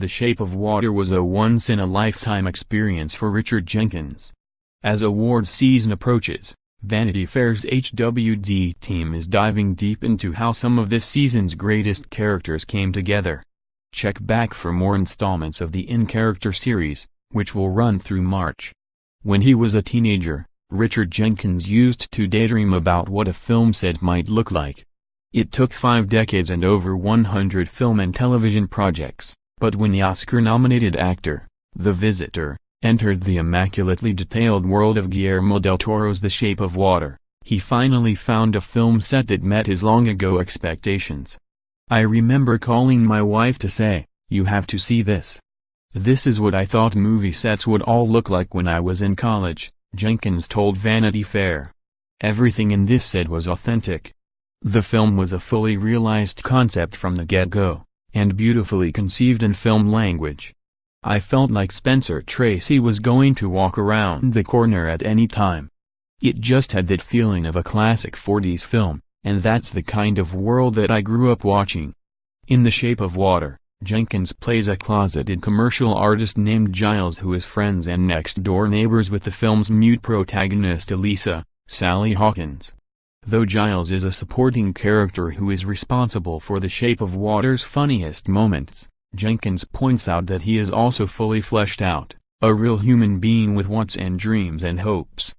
The Shape of Water was a once-in-a-lifetime experience for Richard Jenkins. As awards season approaches, Vanity Fair's HWD team is diving deep into how some of this season's greatest characters came together. Check back for more installments of the In Character series, which will run through March. When he was a teenager, Richard Jenkins used to daydream about what a film set might look like. It took 5 decades and over 100 film and television projects, but when the Oscar-nominated actor, the visitor, entered the immaculately detailed world of Guillermo del Toro's The Shape of Water, he finally found a film set that met his long-ago expectations. "I remember calling my wife to say, 'You have to see this. This is what I thought movie sets would all look like when I was in college,'" Jenkins told Vanity Fair. "Everything in this set was authentic. The film was a fully realized concept from the get-go, and beautifully conceived in film language. I felt like Spencer Tracy was going to walk around the corner at any time. It just had that feeling of a classic 40s film, and that's the kind of world that I grew up watching." In The Shape of Water, Jenkins plays a closeted commercial artist named Giles who is friends and next-door neighbors with the film's mute protagonist Elisa, Sally Hawkins. Though Giles is a supporting character who is responsible for The Shape of Water's funniest moments, Jenkins points out that he is also fully fleshed out, a real human being with wants and dreams and hopes.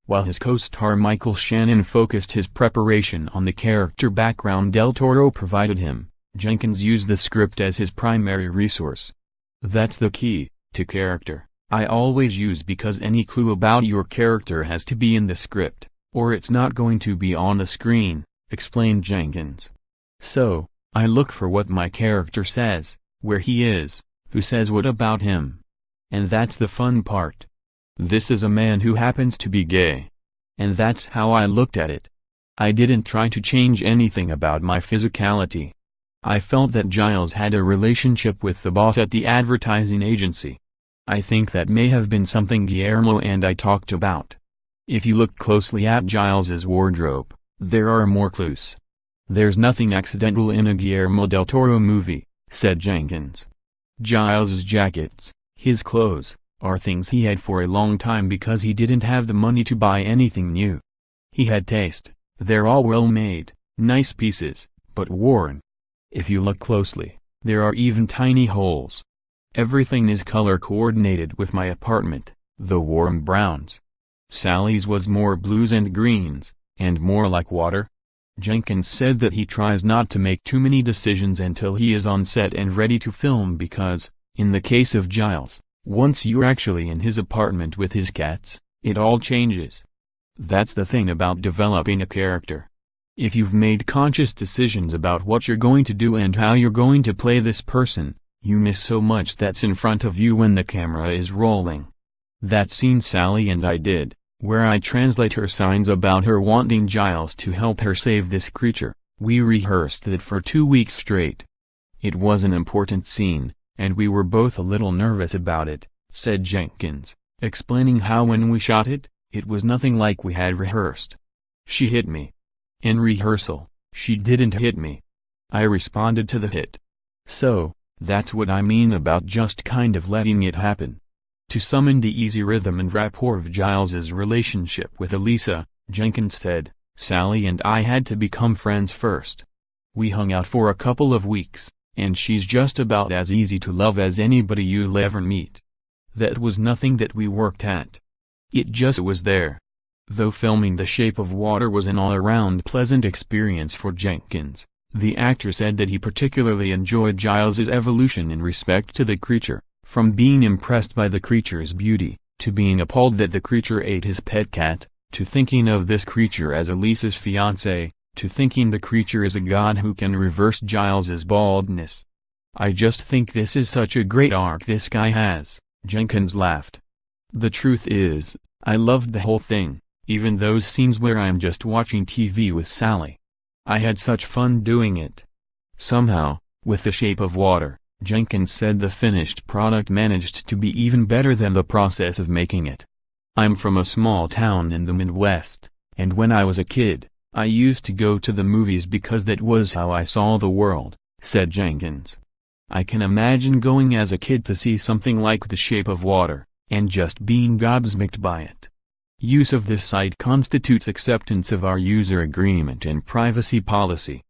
While his co-star Michael Shannon focused his preparation on the character background Del Toro provided him, Jenkins used the script as his primary resource. "That's the key to character I always use, because any clue about your character has to be in the script, or it's not going to be on the screen," explained Jenkins. "So, I look for what my character says, where he is, who says what about him. And that's the fun part. This is a man who happens to be gay. And that's how I looked at it. I didn't try to change anything about my physicality. I felt that Giles had a relationship with the boss at the advertising agency. I think that may have been something Guillermo and I talked about. If you look closely at Giles's wardrobe, there are more clues. There's nothing accidental in a Guillermo del Toro movie," said Jenkins. "Giles's jackets, his clothes, are things he had for a long time because he didn't have the money to buy anything new. He had taste. They're all well-made, nice pieces, but worn. If you look closely, there are even tiny holes. Everything is color-coordinated with my apartment, the warm browns. Sally's was more blues and greens, and more like water." Jenkins said that he tries not to make too many decisions until he is on set and ready to film because, in the case of Giles, once you're actually in his apartment with his cats, it all changes. That's the thing about developing a character. If you've made conscious decisions about what you're going to do and how you're going to play this person, you miss so much that's in front of you when the camera is rolling. That scene Sally and I did, where I translate her signs about her wanting Giles to help her save this creature, we rehearsed it for 2 weeks straight. It was an important scene, and we were both a little nervous about it, said Jenkins, explaining how when we shot it, it was nothing like we had rehearsed. She hit me. In rehearsal, she didn't hit me. I responded to the hit. So, that's what I mean about just kind of letting it happen. To summon the easy rhythm and rapport of Giles's relationship with Elisa, Jenkins said, Sally and I had to become friends first. We hung out for a couple of weeks, and she's just about as easy to love as anybody you'll ever meet. That was nothing that we worked at. It just was there. Though filming The Shape of Water was an all-around pleasant experience for Jenkins, the actor said that he particularly enjoyed Giles's evolution in respect to the creature, from being impressed by the creature's beauty, to being appalled that the creature ate his pet cat, to thinking of this creature as Elisa's fiancé, to thinking the creature is a god who can reverse Giles's baldness. I just think this is such a great arc this guy has, Jenkins laughed. The truth is, I loved the whole thing, even those scenes where I'm just watching TV with Sally. I had such fun doing it. Somehow, with The Shape of Water, Jenkins said the finished product managed to be even better than the process of making it. I'm from a small town in the Midwest, and when I was a kid, I used to go to the movies because that was how I saw the world, said Jenkins. I can imagine going as a kid to see something like The Shape of Water, and just being gobsmacked by it. Use of this site constitutes acceptance of our user agreement and privacy policy.